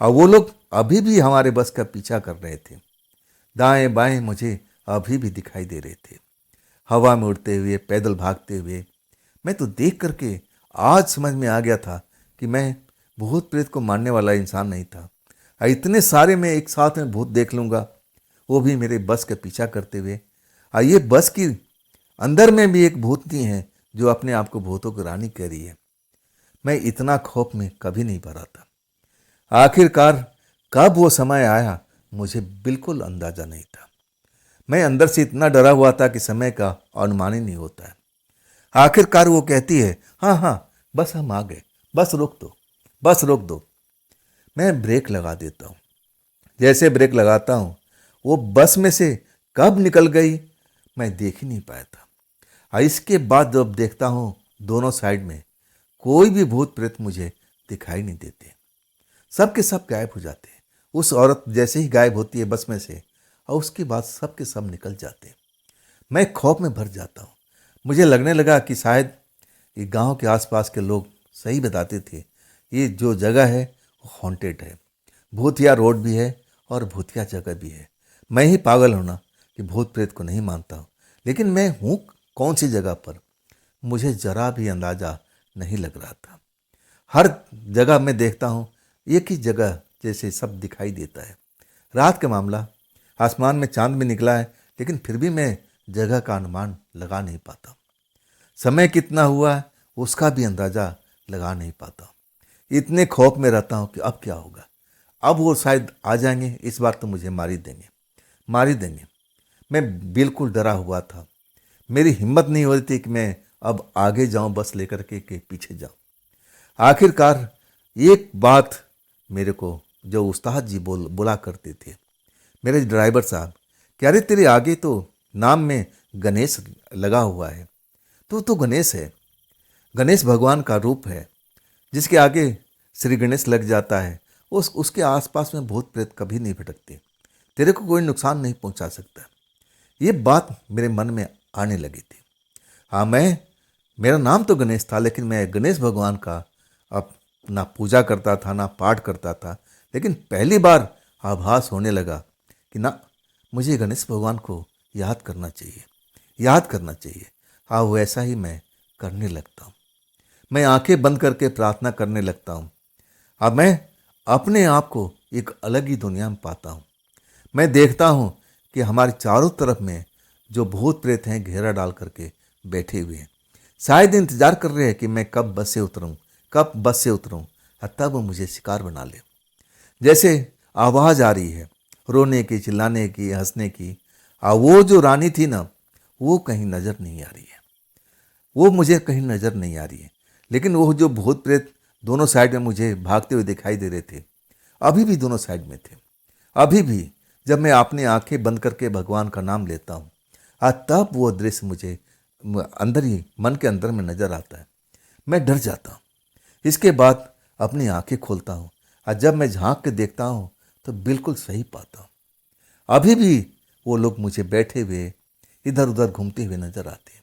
और वो लोग अभी भी हमारे बस का पीछा कर रहे थे। दाएं बाएं मुझे अभी भी दिखाई दे रहे थे, हवा में उड़ते हुए, पैदल भागते हुए। मैं तो देख करके आज समझ में आ गया था कि मैं भूत प्रेत को मारने वाला इंसान नहीं था। इतने सारे मैं एक साथ में भूत देख लूँगा, वो भी मेरे बस का पीछा करते हुए। ये बस की अंदर में भी एक भूतनी है जो अपने आप को भूतों की रानी कह रही है। मैं इतना खौफ में कभी नहीं भरा था। आखिरकार कब वो समय आया मुझे बिल्कुल अंदाजा नहीं था। मैं अंदर से इतना डरा हुआ था कि समय का अनुमान ही नहीं होता है। आखिरकार वो कहती है, हाँ हाँ बस हम आ गए, बस रोक दो। मैं ब्रेक लगा देता हूँ। जैसे ब्रेक लगाता हूँ, वो बस में से कब निकल गई मैं देख ही नहीं पाया था। इसके बाद जब देखता हूँ दोनों साइड में कोई भी भूत प्रेत मुझे दिखाई नहीं देते, सब के सब गायब हो जाते हैं। उस औरत जैसे ही गायब होती है बस में से, और उसके बाद सब के सब निकल जाते हैं। मैं खौफ में भर जाता हूँ। मुझे लगने लगा कि शायद ये गांव के आसपास के लोग सही बताते थे, ये जो जगह है वो हॉन्टेड है, भूतिया रोड भी है और भूतिया जगह भी है। मैं ही पागल हूं ना कि भूत प्रेत को नहीं मानता हूँ, लेकिन मैं हूँ कौन सी जगह पर मुझे जरा भी अंदाजा नहीं लग रहा था। हर जगह मैं देखता हूँ एक ही जगह जैसे सब दिखाई देता है। रात का मामला, आसमान में चांद भी निकला है, लेकिन फिर भी मैं जगह का अनुमान लगा नहीं पाता। समय कितना हुआ है उसका भी अंदाजा लगा नहीं पाता। इतने खौफ में रहता हूँ कि अब क्या होगा, अब वो शायद आ जाएंगे, इस बार तो मुझे मार ही देंगे। मैं बिल्कुल डरा हुआ था। मेरी हिम्मत नहीं हो रही थी कि मैं अब आगे जाऊं, बस लेकर के पीछे जाऊं। आखिरकार एक बात मेरे को जो उस्ताद जी बोला करते थे, मेरे ड्राइवर साहब, कह रहे तेरे आगे तो नाम में गणेश लगा हुआ है, तो गणेश है, गणेश भगवान का रूप है, जिसके आगे श्री गणेश लग जाता है उसके आसपास में भूत प्रेत कभी नहीं भटकते, तेरे को कोई नुकसान नहीं पहुंचा सकता। ये बात मेरे मन में आने लगी थी। हाँ, मेरा नाम तो गणेश था, लेकिन मैं गणेश भगवान का अब ना पूजा करता था ना पाठ करता था। लेकिन पहली बार आभास होने लगा कि ना, मुझे गणेश भगवान को याद करना चाहिए। हाँ, वैसा ही मैं करने लगता हूँ। मैं आंखें बंद करके प्रार्थना करने लगता हूँ। अब मैं अपने आप को एक अलग ही दुनिया में पाता हूँ। मैं देखता हूँ कि हमारे चारों तरफ में जो भूत प्रेत हैं घेरा डाल करके बैठे हुए हैं, शायद इंतजार कर रहे हैं कि मैं कब बस से उतरूँ और तब वो मुझे शिकार बना ले। जैसे आवाज़ आ रही है रोने की, चिल्लाने की, हंसने की, और वो जो रानी थी ना, वो कहीं नज़र नहीं आ रही है, वो मुझे कहीं नज़र नहीं आ रही है। लेकिन वो जो भूत प्रेत दोनों साइड में मुझे भागते हुए दिखाई दे रहे थे, अभी भी दोनों साइड में थे। अभी भी जब मैं अपनी आंखें बंद करके भगवान का नाम लेता हूँ, तब वो दृश्य मुझे अंदर ही मन के अंदर में नजर आता है। मैं डर जाता हूँ। इसके बाद अपनी आंखें खोलता हूँ और जब मैं झांक के देखता हूँ तो बिल्कुल सही पाता हूँ। अभी भी वो लोग मुझे बैठे हुए इधर उधर घूमते हुए नजर आते हैं।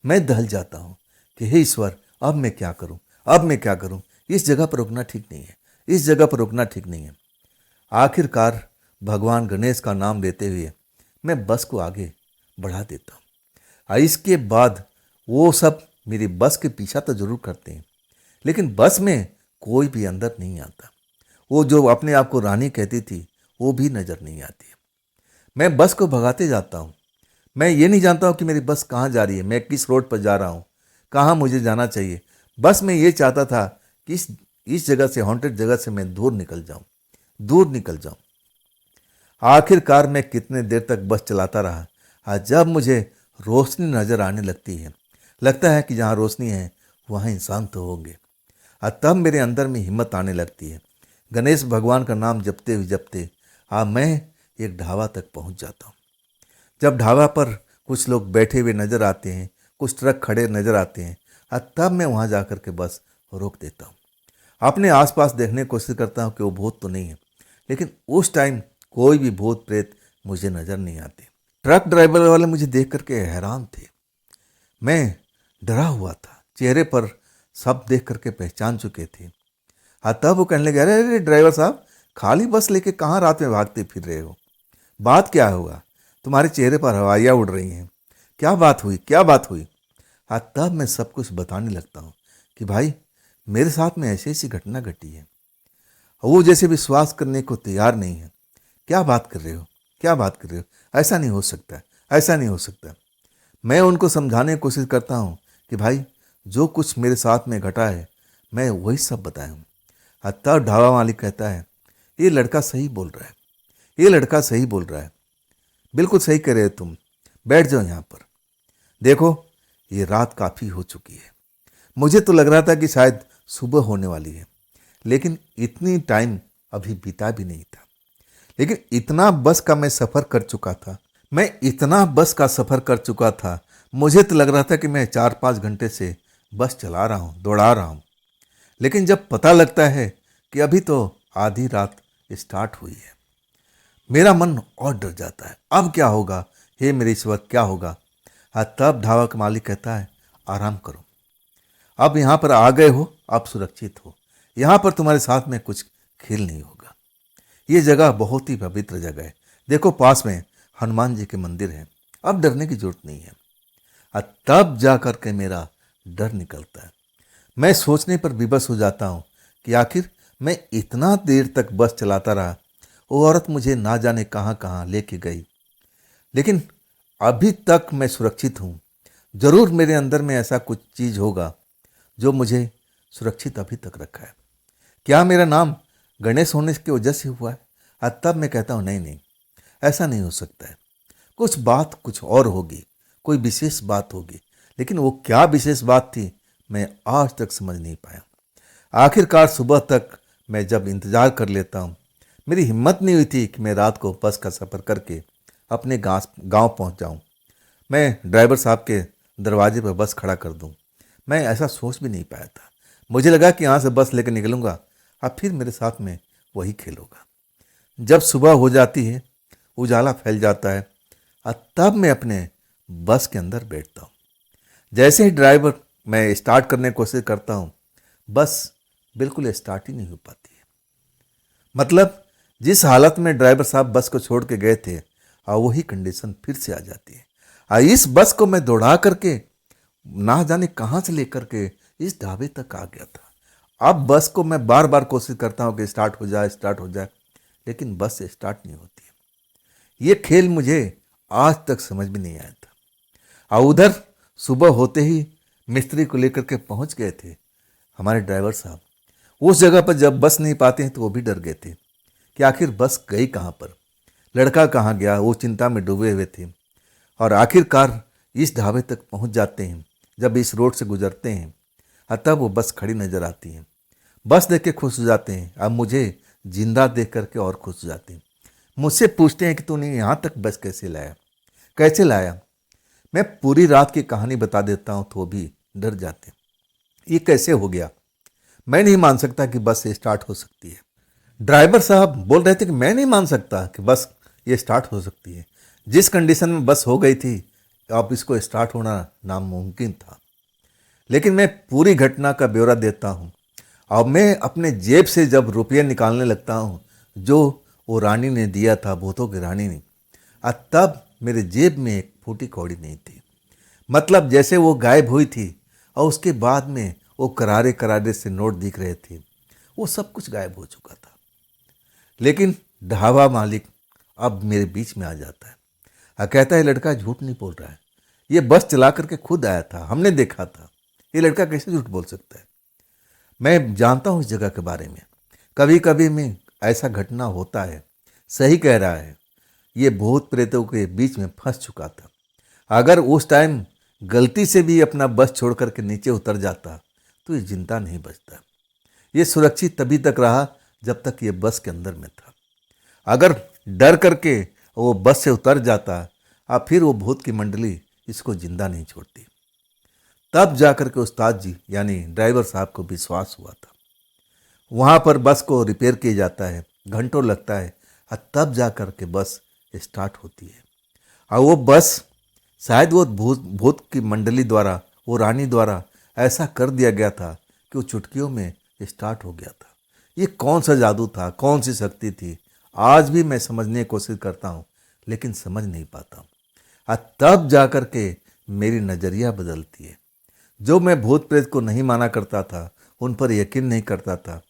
मैं दहल जाता हूँ कि हे ईश्वर, अब मैं क्या करूँ, अब मैं क्या करूँ। इस जगह पर रुकना ठीक नहीं है, इस जगह पर रुकना ठीक नहीं है। आखिरकार भगवान गणेश का नाम लेते हुए मैं बस को आगे बढ़ा देता हूँ। और इसके बाद वो सब मेरी बस के पीछा तो जरूर करते हैं, लेकिन बस में कोई भी अंदर नहीं आता। वो जो अपने आप को रानी कहती थी वो भी नजर नहीं आती। मैं बस को भगाते जाता हूँ। मैं ये नहीं जानता हूँ कि मेरी बस कहाँ जा रही है, मैं किस रोड पर जा रहा हूँ, कहाँ मुझे जाना चाहिए। बस मैं ये चाहता था कि इस जगह से, हॉन्टेड जगह से मैं दूर निकल जाऊँ, दूर निकल जाऊँ। आखिरकार मैं कितने देर तक बस चलाता रहा। आज जब मुझे रोशनी नजर आने लगती है, लगता है कि जहाँ रोशनी है वहाँ इंसान तो होंगे। और तब मेरे अंदर में हिम्मत आने लगती है। गणेश भगवान का नाम जपते हुए जपते मैं एक ढाबा तक पहुँच जाता हूँ। जब ढाबा पर कुछ लोग बैठे हुए नजर आते हैं, कुछ ट्रक खड़े नजर आते हैं, और तब मैं वहाँ जा कर के बस रोक देता हूँ। अपने आसपास देखने की कोशिश करता हूँ कि वो भूत तो नहीं है, लेकिन उस टाइम कोई भी भूत प्रेत मुझे नजर नहीं आते। ट्रक ड्राइवर वाले मुझे देख करके हैरान थे। मैं डरा हुआ था, चेहरे पर सब देख करके पहचान चुके थे। हाँ, तब वो कहने लगे, अरे अरे ड्राइवर साहब, खाली बस लेके कहाँ रात में भागते फिर रहे हो? बात क्या होगा? तुम्हारे चेहरे पर हवाइयाँ उड़ रही हैं। क्या बात हुई, क्या बात हुई? हाँ, तब मैं सब कुछ बताने लगता हूँ कि भाई, मेरे साथ में ऐसी ऐसी घटना घटी है। वो जैसे विश्वास करने को तैयार नहीं है। क्या बात कर रहे हो, क्या बात कर रहे हो? ऐसा नहीं हो सकता, ऐसा नहीं हो सकता। मैं उनको समझाने की कोशिश करता हूँ कि भाई, जो कुछ मेरे साथ में घटा है मैं वही सब बताया हूँ। तब ढाबा मालिक कहता है, ये लड़का सही बोल रहा है, ये लड़का सही बोल रहा है, बिल्कुल सही कह रहे हो तुम, बैठ जाओ यहाँ पर। देखो, ये रात काफ़ी हो चुकी है। मुझे तो लग रहा था कि शायद सुबह होने वाली है, लेकिन इतनी टाइम अभी बीता भी नहीं था। लेकिन इतना बस का मैं सफ़र कर चुका था, मैं इतना बस का सफ़र कर चुका था, मुझे तो लग रहा था कि मैं 4-5 घंटे से बस चला रहा हूँ, दौड़ा रहा हूँ। लेकिन जब पता लगता है कि अभी तो आधी रात स्टार्ट हुई है, मेरा मन और डर जाता है। अब क्या होगा, हे मेरे ईश्वर, क्या होगा? तब ढाबा का मालिक कहता है, आराम करो, अब यहाँ पर आ गए हो, आप सुरक्षित हो। यहाँ पर तुम्हारे साथ में कुछ खेल नहीं होगा। ये जगह बहुत ही पवित्र जगह है। देखो, पास में हनुमान जी के मंदिर है, अब डरने की जरूरत नहीं है। तब जा कर के मेरा डर निकलता है। मैं सोचने पर विवश हो जाता हूँ कि आखिर मैं इतना देर तक बस चलाता रहा, वो औरत मुझे ना जाने कहाँ कहाँ लेके गई, लेकिन अभी तक मैं सुरक्षित हूँ। जरूर मेरे अंदर में ऐसा कुछ चीज़ होगा जो मुझे सुरक्षित अभी तक रखा है। क्या मेरा नाम गणेश होने की वजह से हुआ है? तब मैं कहता हूँ, नहीं नहीं, ऐसा नहीं हो सकता है। कुछ बात कुछ और होगी, कोई विशेष बात होगी, लेकिन वो क्या विशेष बात थी मैं आज तक समझ नहीं पाया। आखिरकार सुबह तक मैं जब इंतज़ार कर लेता हूँ, मेरी हिम्मत नहीं हुई थी कि मैं रात को बस का सफ़र करके अपने गांव पहुंच जाऊं। मैं ड्राइवर साहब के दरवाजे पर बस खड़ा कर दूं, मैं ऐसा सोच भी नहीं पाया था। मुझे लगा कि यहाँ से बस लेकर निकलूंगा, अब फिर मेरे साथ में वही खेल होगा। जब सुबह हो जाती है, उजाला फैल जाता है, और तब मैं अपने बस के अंदर बैठता हूँ। जैसे ही ड्राइवर मैं स्टार्ट करने की कोशिश करता हूँ, बस बिल्कुल स्टार्ट ही नहीं हो पाती है। मतलब जिस हालत में ड्राइवर साहब बस को छोड़ के गए थे, वही कंडीशन फिर से आ जाती है। इस बस को मैं दौड़ा करके ना जाने कहाँ से लेकर के इस ढाबे तक आ गया था। अब बस को मैं बार बार कोशिश करता हूँ कि स्टार्ट हो जाए, स्टार्ट हो जाए, लेकिन बस स्टार्ट नहीं होती है। ये खेल मुझे आज तक समझ में नहीं आया था। उधर सुबह होते ही मिस्त्री को लेकर के पहुँच गए थे हमारे ड्राइवर साहब। उस जगह पर जब बस नहीं पाते हैं तो वो भी डर गए थे कि आखिर बस गई कहाँ पर, लड़का कहाँ गया। वो चिंता में डूबे हुए थे और आखिरकार इस ढाबे तक पहुंच जाते हैं। जब इस रोड से गुजरते हैं, तब वो बस खड़ी नजर आती है। बस देख के खुश हो जाते हैं, अब मुझे जिंदा देख करके और खुश हो जाते हैं। मुझसे पूछते हैं कि तूने यहाँ तक बस कैसे लाया, कैसे लाया। मैं पूरी रात की कहानी बता देता हूँ तो भी डर जाते हैं। ये कैसे हो गया? मैं नहीं मान सकता कि बस स्टार्ट हो सकती है। ड्राइवर साहब बोल रहे थे कि मैं नहीं मान सकता कि बस ये स्टार्ट हो सकती है। जिस कंडीशन में बस हो गई थी, अब इसको स्टार्ट होना नामुमकिन था। लेकिन मैं पूरी घटना का ब्यौरा देता हूँ। अब मैं अपने जेब से जब रुपये निकालने लगता हूँ, जो वो रानी ने दिया था, भूतों की रानी ने, तब मेरे जेब में एक फूटी कौड़ी नहीं थी। मतलब जैसे वो गायब हुई थी और उसके बाद में वो करारे करारे से नोट दिख रहे थे, वो सब कुछ गायब हो चुका था। लेकिन ढाबा मालिक अब मेरे बीच में आ जाता है और कहता है लड़का झूठ नहीं बोल रहा है, ये बस चला करके खुद आया था, हमने देखा था, ये लड़का कैसे झूठ बोल सकता है। मैं जानता हूँ इस जगह के बारे में, कभी कभी में ऐसा घटना होता है। सही कह रहा है, ये भूत प्रेतों के बीच में फंस चुका था। अगर उस टाइम गलती से भी अपना बस छोड़ करके नीचे उतर जाता तो ये जिंदा नहीं बचता। ये सुरक्षित तभी तक रहा जब तक ये बस के अंदर में था। अगर डर करके वो बस से उतर जाता और फिर वो भूत की मंडली इसको जिंदा नहीं छोड़ती। तब जाकर के उस्ताद जी यानी ड्राइवर साहब को विश्वास हुआ था। वहाँ पर बस को रिपेयर किया जाता है, घंटों लगता है, और तब जा कर के बस स्टार्ट होती है। और वो बस शायद वो भूत भूत की मंडली द्वारा, वो रानी द्वारा ऐसा कर दिया गया था कि वो चुटकियों में स्टार्ट हो गया था। ये कौन सा जादू था, कौन सी शक्ति थी, आज भी मैं समझने की कोशिश करता हूँ लेकिन समझ नहीं पाता हूँ। और तब जा कर के मेरी नज़रिया बदलती है। जो मैं भूत प्रेत को नहीं माना करता था, उन पर यकीन नहीं करता था,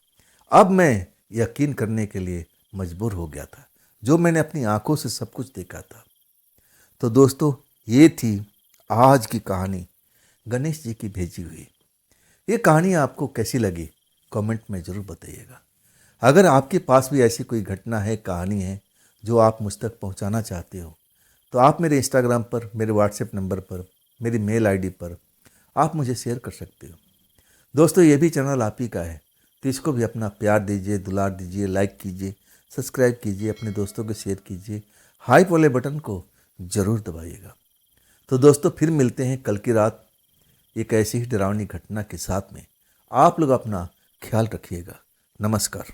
अब मैं यकीन करने के लिए मजबूर हो गया था, जो मैंने अपनी आंखों से सब कुछ देखा था। तो दोस्तों, ये थी आज की कहानी, गणेश जी की भेजी हुई। ये कहानी आपको कैसी लगी कमेंट में ज़रूर बताइएगा। अगर आपके पास भी ऐसी कोई घटना है, कहानी है जो आप मुझ तक पहुंचाना चाहते हो, तो आप मेरे इंस्टाग्राम पर, मेरे व्हाट्सएप नंबर पर, मेरी मेल आईडी पर आप मुझे शेयर कर सकते हो। दोस्तों, ये भी चैनल आप ही का है, तो इसको भी अपना प्यार दीजिए, दुलार दीजिए, लाइक कीजिए, सब्सक्राइब कीजिए, अपने दोस्तों को शेयर कीजिए, हाइप वाले बटन को ज़रूर दबाइएगा। तो दोस्तों, फिर मिलते हैं कल की रात एक ऐसी ही डरावनी घटना के साथ में। आप लोग अपना ख्याल रखिएगा। नमस्कार।